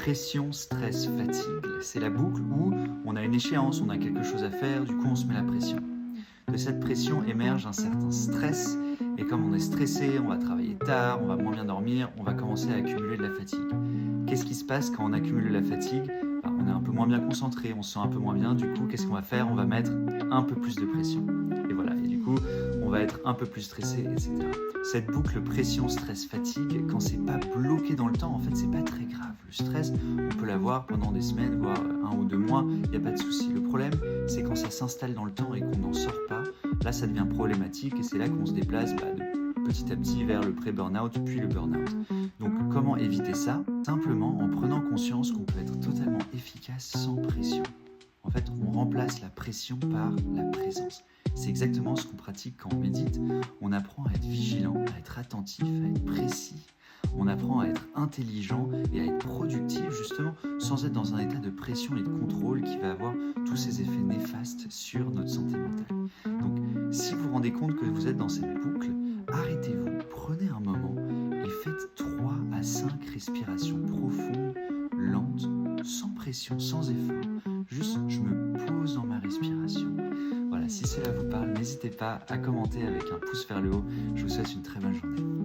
Pression, stress, fatigue, c'est la boucle où on a une échéance, on a quelque chose à faire, du coup on se met la pression. De cette pression émerge un certain stress, et comme on est stressé, on va travailler tard, on va moins bien dormir, on va commencer à accumuler de la fatigue. Qu'est-ce qui se passe quand on accumule de la fatigue? On est un peu moins bien concentré, on se sent un peu moins bien, du coup qu'est-ce qu'on va faire? On va mettre un peu plus de pression. Et voilà, et du coup on va être un peu plus stressé, etc. Cette boucle pression, stress, fatigue, quand c'est pas bloqué dans le temps, en fait c'est pas très grave. Le stress, on peut l'avoir pendant des semaines, voire 1 ou 2 mois, il n'y a pas de souci. Le problème, c'est quand ça s'installe dans le temps et qu'on n'en sort pas, là ça devient problématique et c'est là qu'on se déplace de petit à petit vers le pré-burnout puis le burnout. Donc comment éviter ça? Simplement en prenant conscience qu'on peut être totalement efficace sans pression. En fait, on remplace la pression par la présence. C'est exactement ce qu'on pratique quand on médite. On apprend à être vigilant, à être attentif, à être précis. On apprend à être intelligent et à être productif justement sans être dans un état de pression et de contrôle qui va avoir tous ces effets néfastes sur notre santé mentale. Donc si vous vous rendez compte que vous êtes dans cette boucle, arrêtez-vous, prenez un moment et faites 3 à 5 respirations profondes, lentes, sans pression, sans effort. Juste, je me pose dans ma respiration. Voilà, si cela vous parle, n'hésitez pas à commenter avec un pouce vers le haut. Je vous souhaite une très bonne journée.